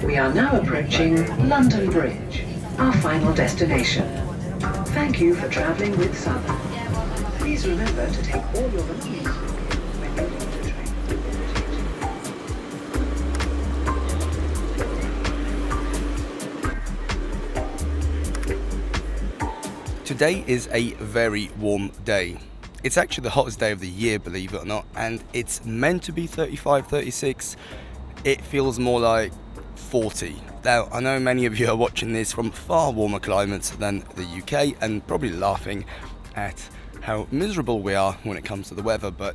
We are now approaching London Bridge, our final destination. Thank you for travelling with Southern. Please remember to take all your belongings with you when you leave the train. Today is a very warm day. It's actually the hottest day of the year, believe it or not, and it's meant to be 35, 36. It feels more like 40. Now, I know many of you are watching this from far warmer climates than the UK and probably laughing at how miserable we are when it comes to the weather, but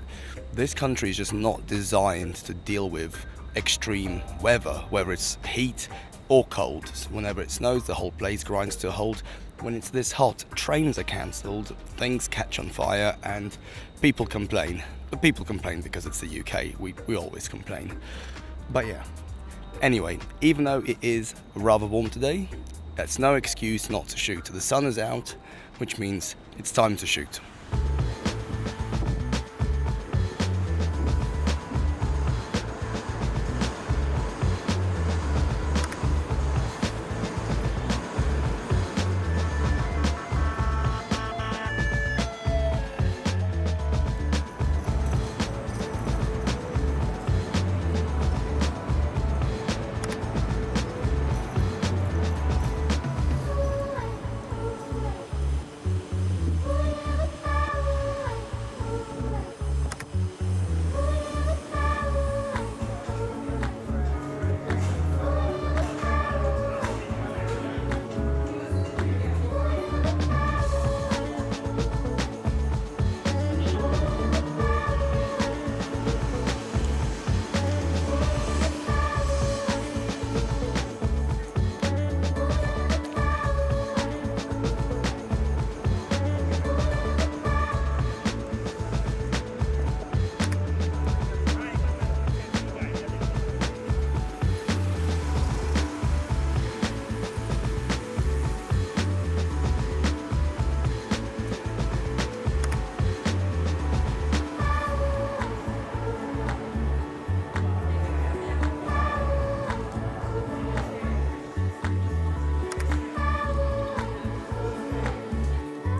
this country is just not designed to deal with extreme weather, whether it's heat or cold. So whenever it snows, the whole place grinds to a halt. When it's this hot, trains are cancelled, things catch on fire, and people complain. But people complain because it's the UK. We always complain. But yeah. Anyway, even though it is rather warm today, that's no excuse not to shoot. The sun is out, which means it's time to shoot.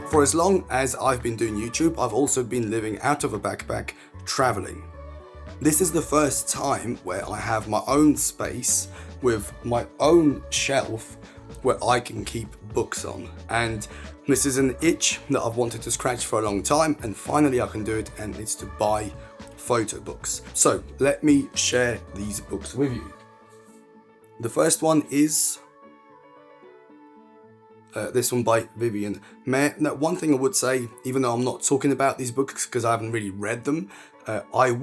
For as long as I've been doing YouTube, I've also been living out of a backpack, traveling. This is the first time where I have my own space with my own shelf where I can keep books on. And this is an itch that I've wanted to scratch for a long time, and finally I can do it, and it's to buy photo books. So let me share these books with you. The first one is this one by Vivian Mayer. Now, one thing I would say, even though I'm not talking about these books because I haven't really read them, I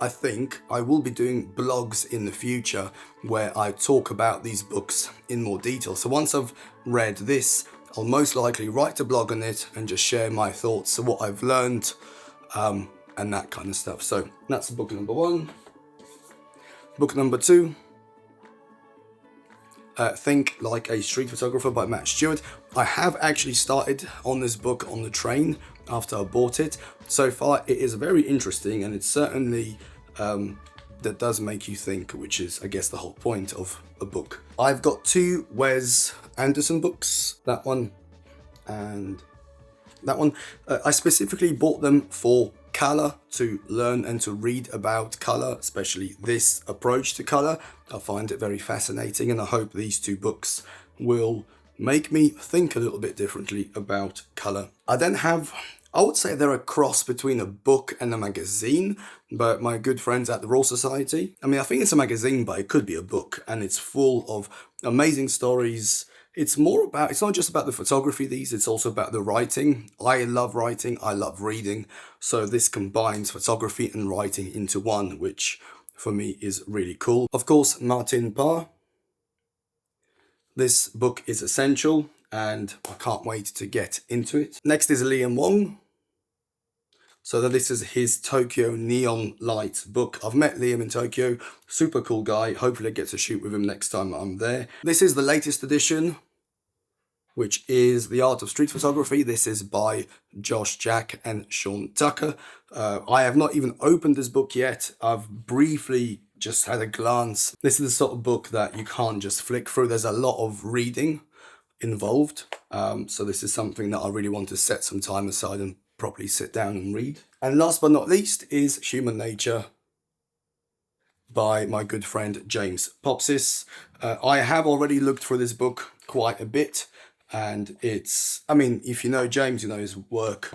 think I will be doing blogs in the future where I talk about these books in more detail. So once I've read this, I'll most likely write a blog on it and just share my thoughts, so what I've learned, and that kind of stuff. So that's book number one. Book number two, Think Like a Street Photographer by Matt Stewart. I have actually started on this book on the train after I bought it. So far it is very interesting, and it's certainly that does make you think, which is, I guess, the whole point of a book. I've got two Wes Anderson books, that one and that one. I specifically bought them for colour, to learn and to read about colour, especially this approach to colour. I find it very fascinating, and I hope these two books will make me think a little bit differently about colour. I then have, I would say they're a cross between a book and a magazine, but my good friends at the Royal Society. I mean, I think it's a magazine, but it could be a book, and it's full of amazing stories. It's not just about the photography, it's also about the writing. I love writing, I love reading, so this combines photography and writing into one, which for me is really cool. Of course, Martin Parr. This book is essential, and I can't wait to get into it. Next is Liam Wong. So this is his Tokyo Neon Lights book. I've met Liam in Tokyo, super cool guy. Hopefully I get to shoot with him next time I'm there. This is the latest edition, which is The Art of Street Photography. This is by Josh Jack and Sean Tucker. I have not even opened this book yet. I've briefly just had a glance. This is the sort of book that you can't just flick through. There's a lot of reading involved. So this is something that I really want to set some time aside and properly sit down and read. And last but not least is Human Nature by my good friend James Popsis. I have already looked through this book quite a bit, and it's, I mean, if you know James, you know his work.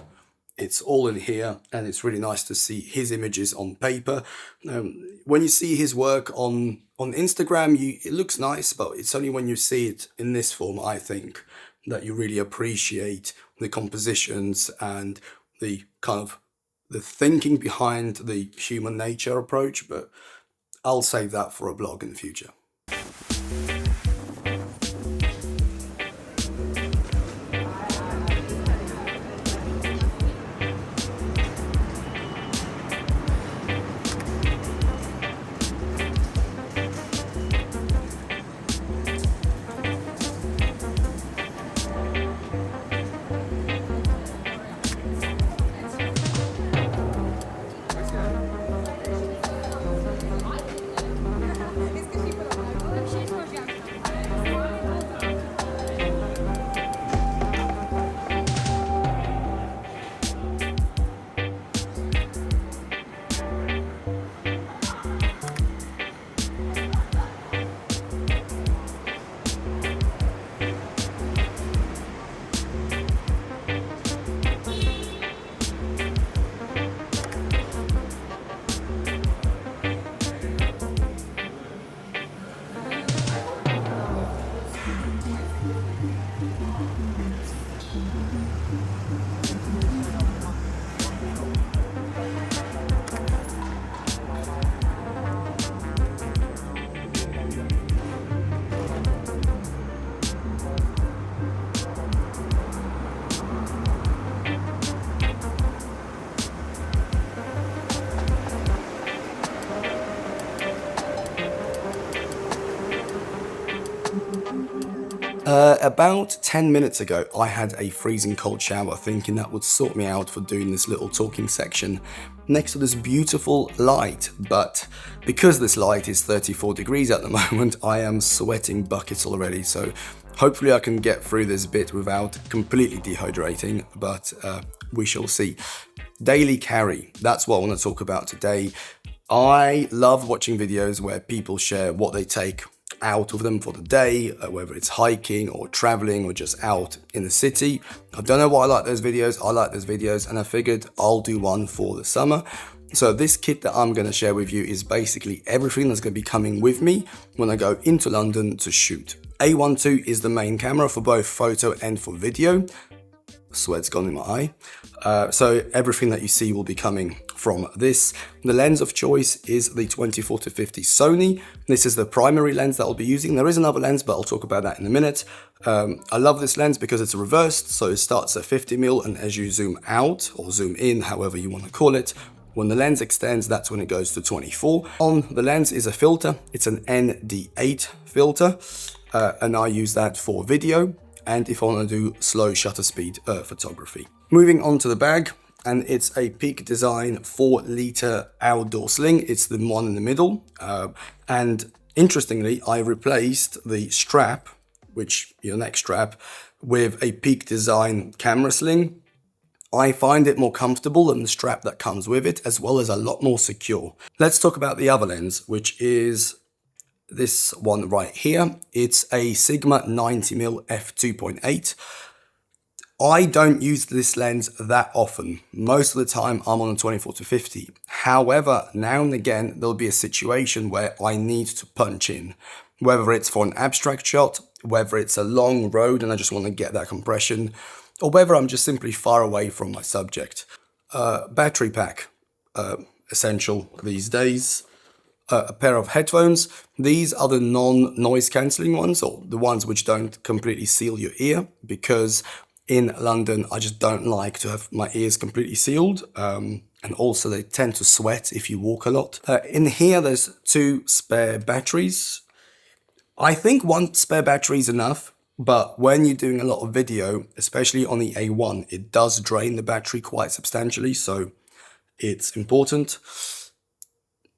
It's all in here, and it's really nice to see his images on paper. When you see his work on Instagram, it looks nice, but it's only when you see it in this form, I think, that you really appreciate the compositions and the kind of the thinking behind the human nature approach. But I'll save that for a blog in the future. About 10 minutes ago, I had a freezing cold shower, thinking that would sort me out for doing this little talking section next to this beautiful light. But because this light is 34 degrees at the moment, I am sweating buckets already. So hopefully I can get through this bit without completely dehydrating, but we shall see. Daily carry, that's what I want to talk about today. I love watching videos where people share what they take out of them for the day, whether it's hiking or traveling or just out in the city. I don't know why I like those videos. I like those videos, and I figured I'll do one for the summer. So this kit that I'm going to share with you is basically everything that's going to be coming with me when I go into London to shoot. A12 is the main camera for both photo and for video. Sweat's gone in my eye. So everything that you see will be coming from this. The lens of choice is the 24-50 Sony. This is the primary lens that I'll be using. There is another lens, but I'll talk about that in a minute. I love this lens because it's reversed, so it starts at 50mm, and as you zoom out or zoom in, however you want to call it, when the lens extends, that's when it goes to 24. On the lens is a filter. It's an ND8 filter, and I use that for video and if I want to do slow shutter speed photography. Moving on to the bag, and it's a Peak Design 4-liter outdoor sling. It's the one in the middle, and interestingly, I replaced the strap, which your neck strap, with a Peak Design camera sling. I find it more comfortable than the strap that comes with it, as well as a lot more secure. Let's talk about the other lens, which is this one right here. It's a Sigma 90mm f2.8. I don't use this lens that often. Most of the time I'm on a 24-50. However, now and again there'll be a situation where I need to punch in, whether it's for an abstract shot, whether it's a long road and I just want to get that compression, or whether I'm just simply far away from my subject. Battery pack, essential these days. A pair of headphones. These are the non-noise cancelling ones, or the ones which don't completely seal your ear, because in London I just don't like to have my ears completely sealed, and also they tend to sweat if you walk a lot. In here there's 2 spare batteries. I think 1 spare battery is enough, but when you're doing a lot of video, especially on the A1, it does drain the battery quite substantially, so it's important.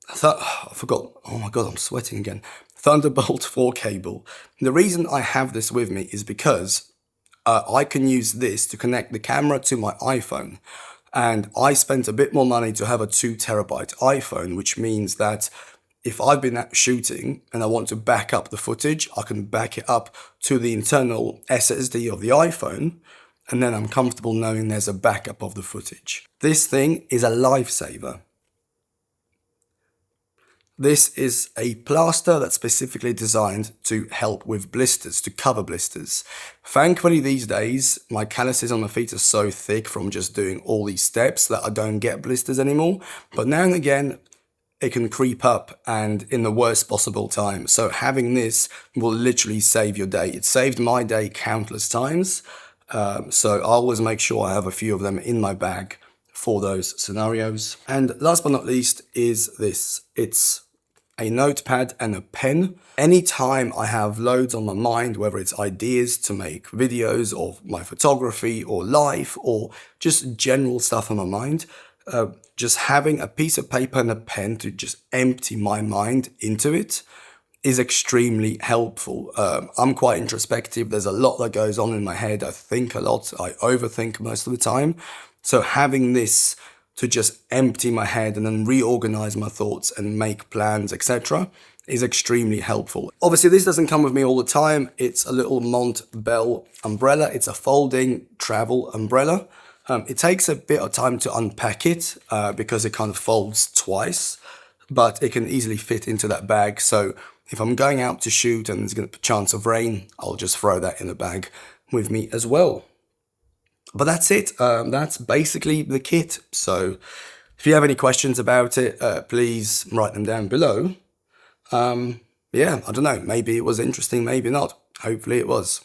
I forgot. Oh my god, I'm sweating again. Thunderbolt 4 cable. The reason I have this with me is because I can use this to connect the camera to my iPhone. And I spent a bit more money to have a 2 terabyte iPhone, which means that if I've been out shooting and I want to back up the footage, I can back it up to the internal SSD of the iPhone, and then I'm comfortable knowing there's a backup of the footage. This thing is a lifesaver. This is a plaster that's specifically designed to help with blisters, to cover blisters. Thankfully these days, my calluses on my feet are so thick from just doing all these steps that I don't get blisters anymore. But now and again, it can creep up, and in the worst possible time. So having this will literally save your day. It saved my day countless times. So I always make sure I have a few of them in my bag for those scenarios. And last but not least is this. It's a notepad and a pen. Anytime I have loads on my mind, whether it's ideas to make videos of my photography or life or just general stuff on my mind, just having a piece of paper and a pen to just empty my mind into it is extremely helpful. I'm quite introspective. There's a lot that goes on in my head. I think a lot. I overthink most of the time. So having this to just empty my head and then reorganize my thoughts and make plans, etc., is extremely helpful. Obviously, this doesn't come with me all the time. It's a little Montbell umbrella. It's a folding travel umbrella. It takes a bit of time to unpack it because it kind of folds twice, but it can easily fit into that bag. So if I'm going out to shoot and there's a chance of rain, I'll just throw that in the bag with me as well. But that's it. That's basically the kit. So if you have any questions about it, please write them down below. Yeah, I don't know. Maybe it was interesting, maybe not. Hopefully it was.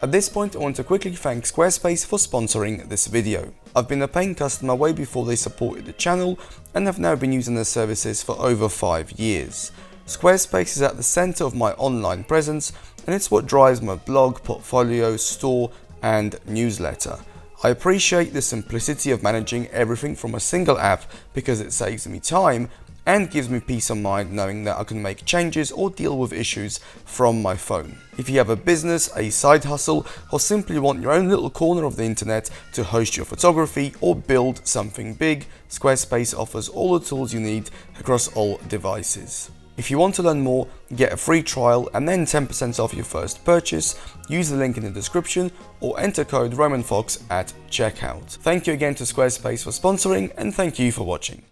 At this point, I want to quickly thank Squarespace for sponsoring this video. I've been a paying customer way before they supported the channel and have now been using their services for over 5 years. Squarespace is at the center of my online presence and it's what drives my blog, portfolio, store and newsletter. I appreciate the simplicity of managing everything from a single app because it saves me time and gives me peace of mind knowing that I can make changes or deal with issues from my phone. If you have a business, a side hustle, or simply want your own little corner of the internet to host your photography or build something big, Squarespace offers all the tools you need across all devices. If you want to learn more, get a free trial and then 10% off your first purchase, use the link in the description or enter code RomanFox at checkout. Thank you again to Squarespace for sponsoring, and thank you for watching.